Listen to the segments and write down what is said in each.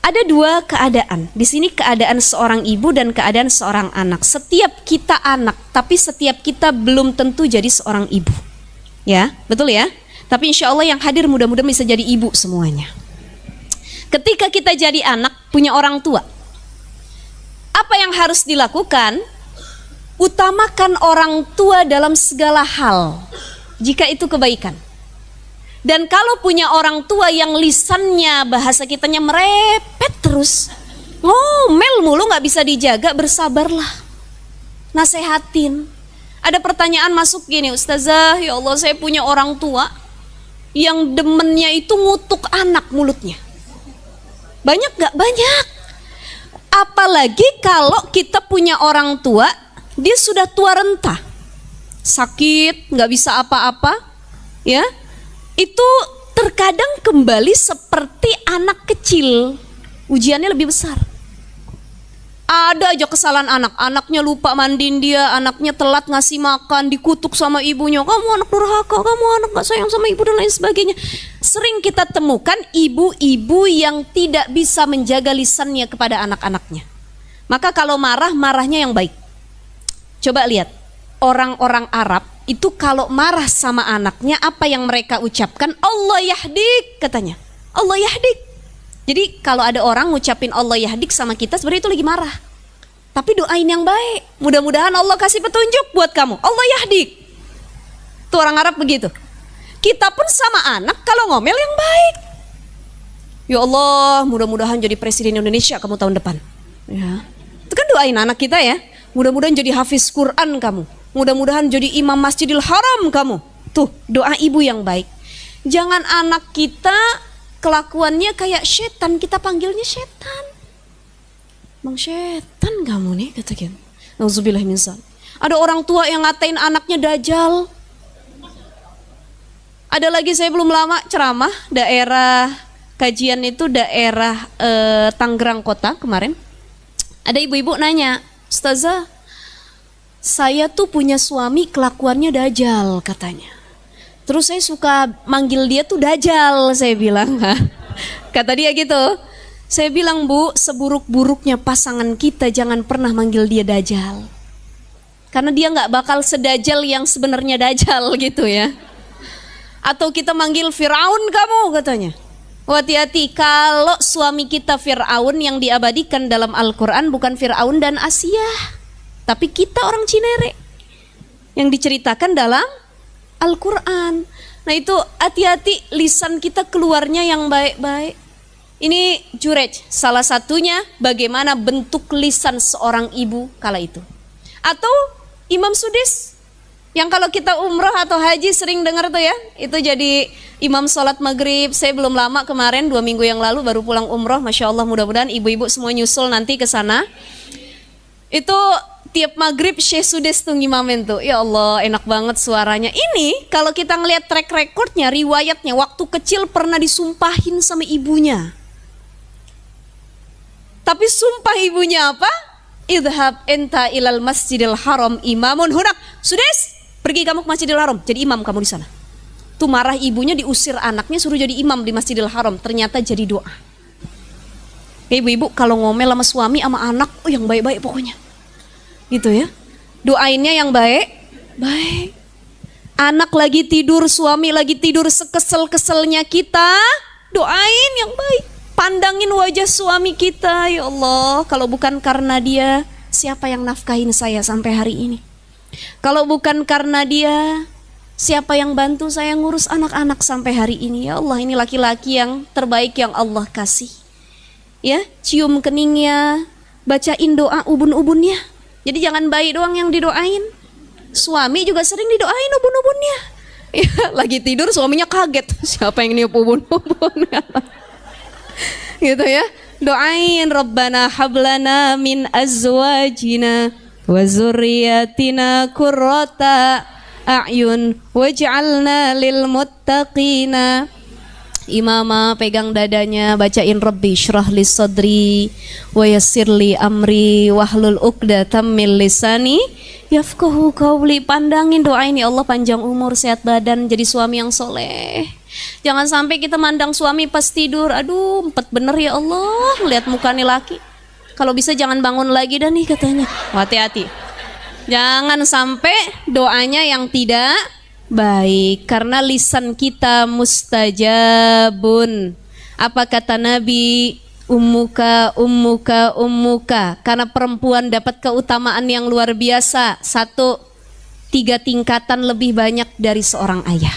Ada dua keadaan. Di sini keadaan seorang ibu dan keadaan seorang anak. Setiap kita anak, tapi setiap kita belum tentu jadi seorang ibu. Ya, betul ya? Tapi insya Allah yang hadir mudah-mudahan bisa jadi ibu semuanya. Ketika kita jadi anak, punya orang tua, apa yang harus dilakukan? Utamakan orang tua dalam segala hal, jika itu kebaikan. Dan kalau punya orang tua yang lisannya, bahasa kitanya merepet terus, ngomel mulu, gak bisa dijaga, bersabarlah, nasehatin. Ada pertanyaan masuk gini, Ustazah, ya Allah saya punya orang tua yang demennya itu ngutuk anak mulutnya. Banyak gak? Banyak. Apalagi kalau kita punya orang tua, dia sudah tua renta, sakit, gak bisa apa-apa, ya. Itu terkadang kembali seperti anak kecil, ujiannya lebih besar. Ada aja kesalahan anak, anaknya lupa mandiin dia, anaknya telat ngasih makan, dikutuk sama ibunya, kamu anak durhaka, kamu anak gak sayang sama ibu dan lain sebagainya. Sering kita temukan ibu-ibu yang tidak bisa menjaga lisannya kepada anak-anaknya. Maka kalau marah, marahnya yang baik. Coba lihat, orang-orang Arab itu kalau marah sama anaknya, apa yang mereka ucapkan? Allah yahdik, katanya. Allah yahdik. Jadi kalau ada orang ngucapin Allah yahdik sama kita, sebenarnya itu lagi marah. Tapi doain yang baik. Mudah-mudahan Allah kasih petunjuk buat kamu. Allah yahdik. Tuh orang Arab begitu. Kita pun sama anak kalau ngomel yang baik. Ya Allah, mudah-mudahan jadi presiden Indonesia kamu tahun depan. Ya. Itu kan doain anak kita ya. Mudah-mudahan jadi hafiz Quran kamu. Mudah-mudahan jadi imam Masjidil Haram kamu. Tuh, doa ibu yang baik. Jangan anak kita kelakuannya kayak setan, kita panggilnya setan. Bang setan kamu nih, kata kita. Nauzubillah min dzalik. Ada orang tua yang ngatain anaknya dajjal. Ada lagi, saya belum lama ceramah daerah kajian itu daerah Tangerang Kota kemarin. Ada ibu-ibu nanya, Ustazah, saya tuh punya suami kelakuannya dajjal katanya. Terus saya suka manggil dia tuh dajjal, saya bilang. Kata dia gitu. Saya bilang, Bu, seburuk-buruknya pasangan kita jangan pernah manggil dia dajjal. Karena dia gak bakal sedajjal yang sebenarnya dajjal gitu ya. Atau kita manggil Firaun kamu katanya. Hati-hati, kalau suami kita Firaun yang diabadikan dalam Al-Quran bukan Firaun dan Asia, tapi kita orang Cinere yang diceritakan dalam Al-Quran. Nah itu hati-hati, lisan kita keluarnya yang baik-baik. Ini Jurej, salah satunya bagaimana bentuk lisan seorang ibu kala itu. Atau Imam Sudis, yang kalau kita umroh atau haji sering dengar tuh ya, itu jadi imam sholat maghrib. Saya belum lama kemarin, 2 minggu yang lalu baru pulang umroh. Masya Allah, mudah-mudahan ibu-ibu semua nyusul nanti ke sana. Itu tiap maghrib Syekh Sudis tuh ngimamin tuh. Ya Allah, enak banget suaranya. Ini kalau kita ngelihat track recordnya, riwayatnya, waktu kecil pernah disumpahin sama ibunya. Tapi sumpah ibunya apa? Idhab enta ilal masjidil haram imamun hunak. Sudis, pergi kamu ke Masjidil Haram, jadi imam kamu di sana. Tuh marah ibunya, diusir anaknya, suruh jadi imam di Masjidil Haram. Ternyata jadi doa. Ibu-ibu kalau ngomel sama suami sama anak, oh yang baik-baik pokoknya. Gitu ya. Doainnya yang baik. Anak lagi tidur, suami lagi tidur, sekesel-keselnya kita, doain yang baik. Pandangin wajah suami kita, ya Allah, kalau bukan karena dia, siapa yang nafkahin saya sampai hari ini? Kalau bukan karena dia, siapa yang bantu saya ngurus anak-anak sampai hari ini? Ya Allah, ini laki-laki yang terbaik yang Allah kasih. Ya, cium keningnya, bacain doa ubun-ubunnya. Jadi jangan bayi doang yang didoain. Suami juga sering didoain ubun-ubunnya. Ya, lagi tidur suaminya kaget. Siapa yang niup ubun-ubun? Gitu ya. Doain Rabbana hablana min azwajina wa zurriyatina qurrata a'yun waj'alna lil muttaqina imama. Pegang dadanya, bacain Rabbi syrah li sadri wa yassir li amri wahlul 'uqdatam min lisani yafqahu qawli. Pandangin, doain, ya Allah panjang umur, sehat badan, jadi suami yang soleh. Jangan sampai kita mandang suami pas tidur, aduh empat bener ya Allah, ngeliat muka nih laki. Kalau bisa jangan bangun lagi dah nih katanya. Hati-hati. Jangan sampai doanya yang tidak baik, karena lisan kita mustajabun. Apa kata Nabi? Ummuka, ummuka, ummuka. Karena perempuan dapat keutamaan yang luar biasa. 3 tingkatan lebih banyak dari seorang ayah.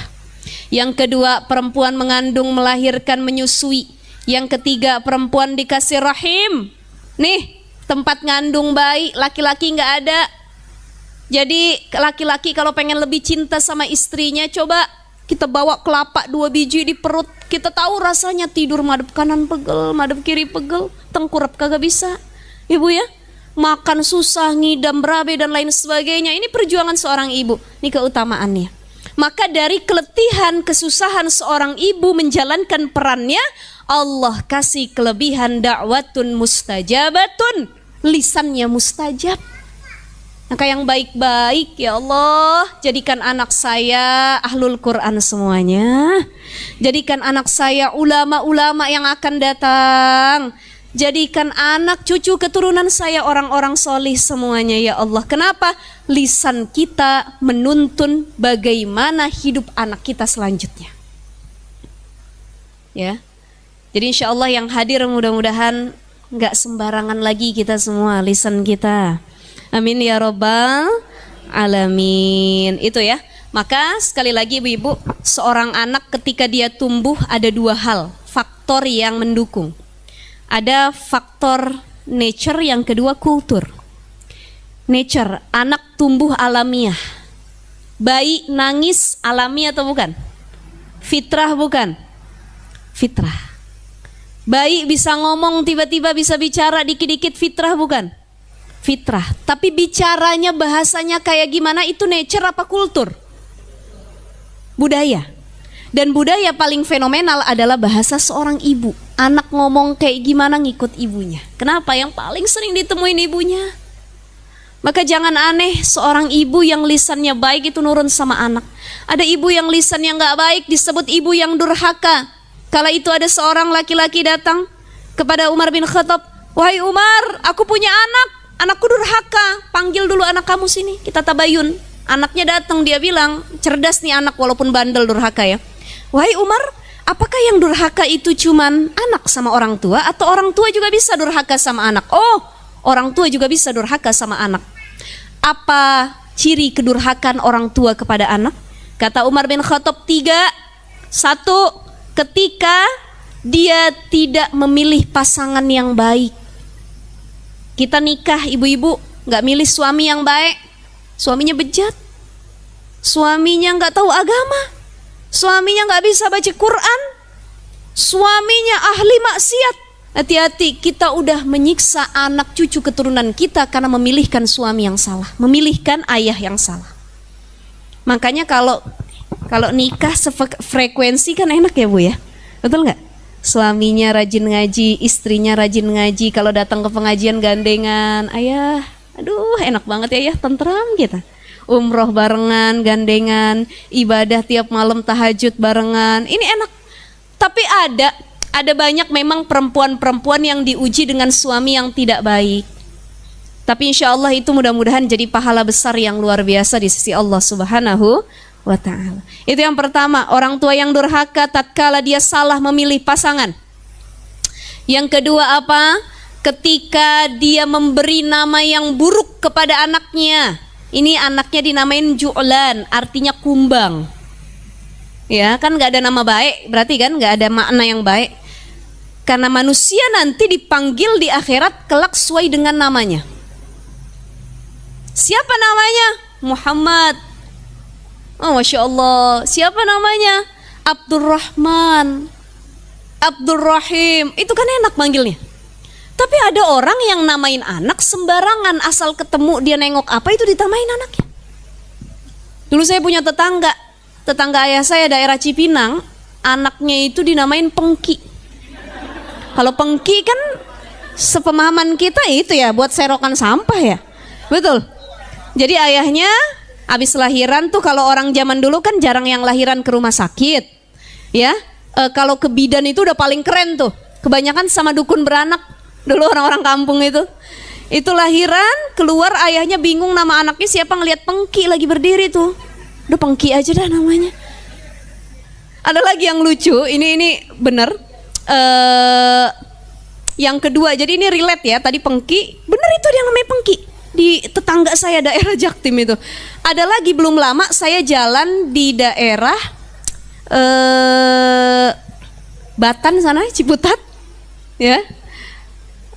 Yang kedua, perempuan mengandung, melahirkan, menyusui. Yang ketiga, perempuan dikasih rahim. Nih, tempat ngandung bayi, laki-laki nggak ada. Jadi laki-laki kalau pengen lebih cinta sama istrinya, coba kita bawa kelapa 2 biji di perut. Kita tahu rasanya tidur madep kanan pegel, madep kiri pegel, tengkurap kagak bisa. Ibu ya, makan susah, ngidam, berabe dan lain sebagainya. Ini perjuangan seorang ibu, ini keutamaannya. Maka dari keletihan, kesusahan seorang ibu menjalankan perannya, Allah kasih kelebihan da'watun mustajabatun, lisannya mustajab. Maka yang baik-baik, ya Allah, jadikan anak saya ahlul Quran semuanya. Jadikan anak saya ulama-ulama yang akan datang. Jadikan anak cucu keturunan saya orang-orang solih semuanya, ya Allah. Kenapa? Lisan kita menuntun bagaimana hidup anak kita selanjutnya. Ya. Jadi insya Allah yang hadir mudah-mudahan gak sembarangan lagi kita semua lisan kita. Amin ya Rabbal Alamin. Itu ya. Maka sekali lagi ibu-ibu, seorang anak ketika dia tumbuh ada 2 hal, faktor yang mendukung. Ada faktor nature, yang kedua kultur. Nature, anak tumbuh alamiah. Bayi nangis alami atau bukan? Fitrah bukan? Fitrah. Bayi bisa ngomong, tiba-tiba bisa bicara dikit-dikit, fitrah bukan? Fitrah. Tapi bicaranya, bahasanya kayak gimana, itu nature apa kultur? Budaya. Dan budaya paling fenomenal adalah bahasa seorang ibu. Anak ngomong kayak gimana ngikut ibunya. Kenapa? Yang paling sering ditemuin ibunya. Maka jangan aneh seorang ibu yang lisannya baik itu nurun sama anak. Ada ibu yang lisannya gak baik disebut ibu yang durhaka. Kala itu ada seorang laki-laki datang kepada Umar bin Khattab. Wahai Umar, aku punya anak. Anakku durhaka, panggil dulu anak kamu sini, kita tabayun. Anaknya datang, dia bilang, cerdas nih anak walaupun bandel durhaka ya. Wahai Umar, apakah yang durhaka itu cuman anak sama orang tua, atau orang tua juga bisa durhaka sama anak? Oh, orang tua juga bisa durhaka sama anak. Apa ciri kedurhakaan orang tua kepada anak? Kata Umar bin Khattab 3. 1, ketika dia tidak memilih pasangan yang baik. Kita nikah ibu-ibu, gak milih suami yang baik, suaminya bejat, suaminya gak tahu agama, suaminya gak bisa baca Quran, suaminya ahli maksiat. Hati-hati, kita udah menyiksa anak cucu keturunan kita karena memilihkan suami yang salah, memilihkan ayah yang salah. Makanya kalau nikah sefrekuensi kan enak ya Bu ya, betul gak? Suaminya rajin ngaji, istrinya rajin ngaji. Kalau datang ke pengajian gandengan, ayah, aduh enak banget ya, tentram kita. Umroh barengan, gandengan, ibadah tiap malam tahajud barengan. Ini enak. Tapi ada banyak memang perempuan-perempuan yang diuji dengan suami yang tidak baik. Tapi insya Allah itu mudah-mudahan jadi pahala besar yang luar biasa di sisi Allah Subhanahu wa ta'ala. Itu yang pertama, orang tua yang durhaka tatkala dia salah memilih pasangan. Yang kedua apa? Ketika dia memberi nama yang buruk kepada anaknya. Ini anaknya dinamain ju'lan, artinya kumbang. Ya kan gak ada nama baik, berarti kan gak ada makna yang baik. Karena manusia nanti dipanggil di akhirat kelak sesuai dengan namanya. Siapa namanya? Muhammad. Oh, Masya Allah. Siapa namanya? Abdurrahman, Abdurrahim. Itu kan enak manggilnya. Tapi ada orang yang namain anak sembarangan, asal ketemu dia nengok apa itu ditamain anaknya. Dulu saya punya tetangga ayah saya daerah Cipinang, anaknya itu dinamain Pengki. Kalau Pengki kan sepemahaman kita itu ya buat serokan sampah ya. Betul. Jadi ayahnya habis lahiran tuh, kalau orang zaman dulu kan jarang yang lahiran ke rumah sakit. Ya, kalau ke bidan itu udah paling keren tuh. Kebanyakan sama dukun beranak dulu orang-orang kampung itu. Itu lahiran, keluar ayahnya bingung nama anaknya siapa, ngelihat Pengki lagi berdiri tuh. Udah Pengki aja dah namanya. Ada lagi yang lucu, ini bener. Yang kedua, jadi ini relate ya. Tadi Pengki, bener itu yang namanya Pengki. Di tetangga saya daerah Jaktim itu. Ada lagi belum lama saya jalan di daerah Batan sana, Ciputat, ya.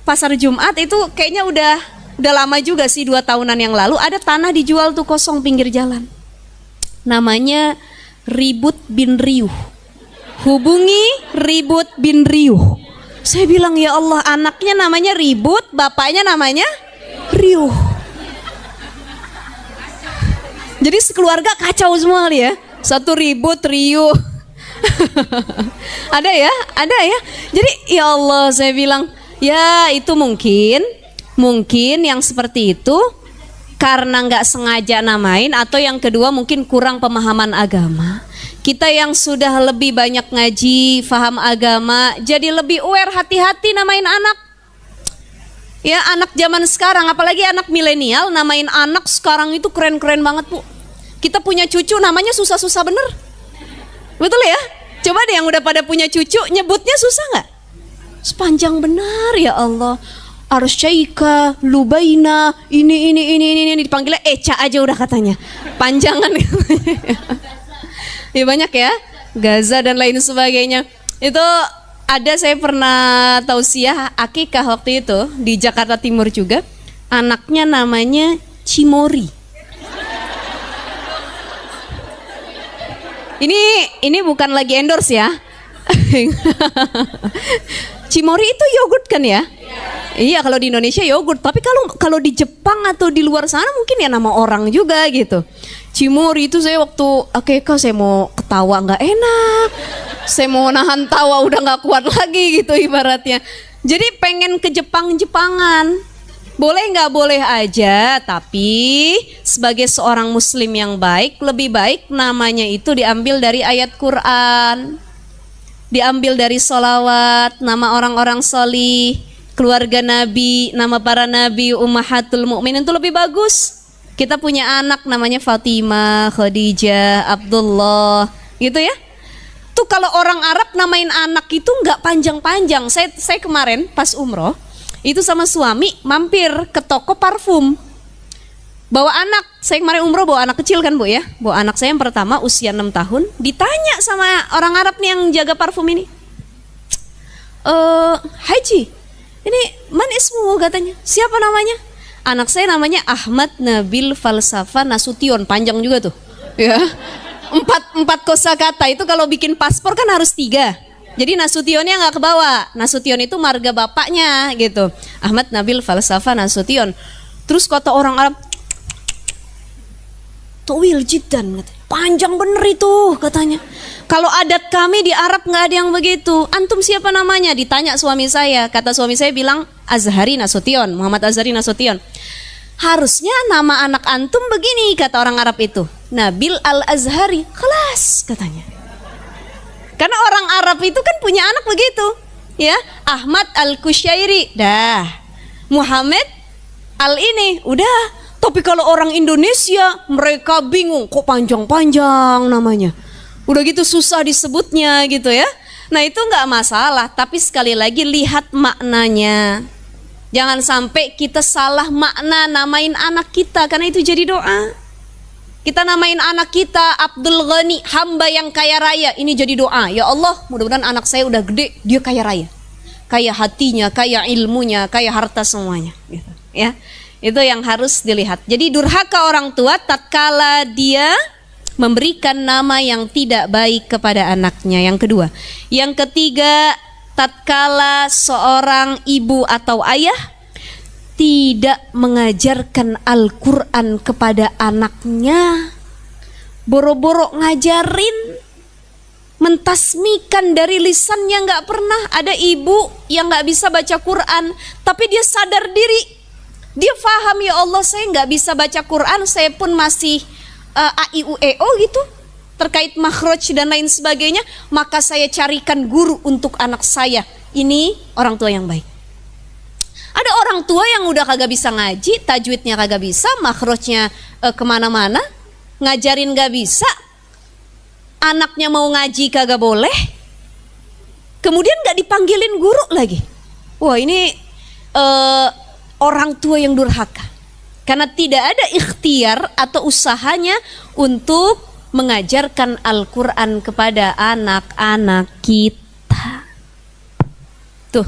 Pasar Jumat itu kayaknya udah lama juga sih, 2 tahunan yang lalu. Ada tanah dijual tuh kosong pinggir jalan. Namanya Ribut bin Riuh. Hubungi Ribut bin Riuh. Saya bilang ya Allah, anaknya namanya Ribut, bapaknya namanya Riuh. Jadi sekeluarga kacau semua kali ya. Satu ribut, riuh. Ada ya. Jadi ya Allah, saya bilang ya itu mungkin yang seperti itu karena nggak sengaja namain, atau yang kedua mungkin kurang pemahaman agama. Kita yang sudah lebih banyak ngaji, paham agama, jadi lebih aware, hati-hati namain anak. Ya, anak zaman sekarang, apalagi anak milenial, namain anak sekarang itu keren-keren banget, Bu. Kita punya cucu namanya susah-susah bener. Betul ya? Coba deh yang udah pada punya cucu, nyebutnya susah nggak? Sepanjang benar ya Allah. Arsyaika, Lubaina, ini dipanggilnya Eca aja udah katanya. Panjangan katanya. Ya banyak ya, Gaza dan lain sebagainya. Itu ada, saya pernah tausiah akikah waktu itu di Jakarta Timur juga. Anaknya namanya Cimori. Ini bukan lagi endorse ya. Cimori itu yogurt kan ya? Iya, kalau di Indonesia yogurt, tapi kalau di Jepang atau di luar sana mungkin ya nama orang juga gitu. Cimori itu saya waktu akikah saya mau ketawa nggak enak, saya mau nahan tawa udah nggak kuat lagi gitu ibaratnya. Jadi pengen ke Jepangan. Boleh nggak boleh aja, tapi sebagai seorang muslim yang baik, lebih baik namanya itu diambil dari ayat Quran, diambil dari sholawat, nama orang-orang sholih, keluarga Nabi, nama para Nabi, ummahatul mukminin, itu lebih bagus. Kita punya anak namanya Fatimah, Khadijah, Abdullah, gitu ya. Tuh kalau orang Arab namain anak itu nggak panjang-panjang. Saya kemarin pas umroh itu sama suami mampir ke toko parfum, bawa anak. Saya kemarin umroh bawa anak kecil kan Bu ya, bawa anak saya yang pertama usia 6 tahun. Ditanya sama orang Arab nih yang jaga parfum ini, Haji, ini man ismu katanya, siapa namanya? Anak saya namanya Ahmad Nabil Falsafa Nasution, panjang juga tuh ya. Empat kosakata itu kalau bikin paspor kan harus 3. Jadi Nasutionnya nggak kebawa. Nasution itu marga bapaknya gitu. Ahmad Nabil Falsafa Nasution. Terus kata orang Arab, Tuwil jiddan, panjang bener itu katanya. Kalau adat kami di Arab nggak ada yang begitu. Antum siapa namanya? Ditanya suami saya. Kata suami saya bilang Azhari Nasution, Muhammad Azhari Nasution. Harusnya nama anak antum begini, kata orang Arab itu, Nabil Al-Azhari. Kelas katanya. Karena orang Arab itu kan punya anak begitu, ya. Ahmad Al-Kusyairi, dah. Muhammad Al-ini, udah. Tapi kalau orang Indonesia, mereka bingung, kok panjang-panjang namanya. Udah gitu susah disebutnya gitu ya. Nah itu nggak masalah, tapi sekali lagi lihat maknanya. Jangan sampai kita salah makna namain anak kita, karena itu jadi doa. Kita namain anak kita Abdul Ghani, hamba yang kaya raya. Ini jadi doa. Ya Allah, mudah-mudahan anak saya udah gede, dia kaya raya. Kaya hatinya, kaya ilmunya, kaya harta semuanya. Gitu, ya. Itu yang harus dilihat. Jadi durhaka orang tua tatkala dia memberikan nama yang tidak baik kepada anaknya. Yang kedua. Yang ketiga, tatkala seorang ibu atau ayah tidak mengajarkan Al-Quran kepada anaknya, boro-boro ngajarin, mentasmikan dari lisannya nggak pernah. Ada ibu yang nggak bisa baca Quran, tapi dia sadar diri, dia paham, ya Allah saya nggak bisa baca Quran, saya pun masih a i u e o gitu. terkait makhraj dan lain sebagainya, maka saya carikan guru untuk anak saya. Ini orang tua yang baik. Ada orang tua yang udah kagak bisa ngaji, tajwidnya kagak bisa, makhrajnya kemana-mana, ngajarin gak bisa, anaknya mau ngaji kagak boleh, kemudian gak dipanggilin guru lagi. Wah, ini orang tua yang durhaka, karena tidak ada ikhtiar atau usahanya untuk mengajarkan Al-Quran kepada anak-anak kita. Tuh,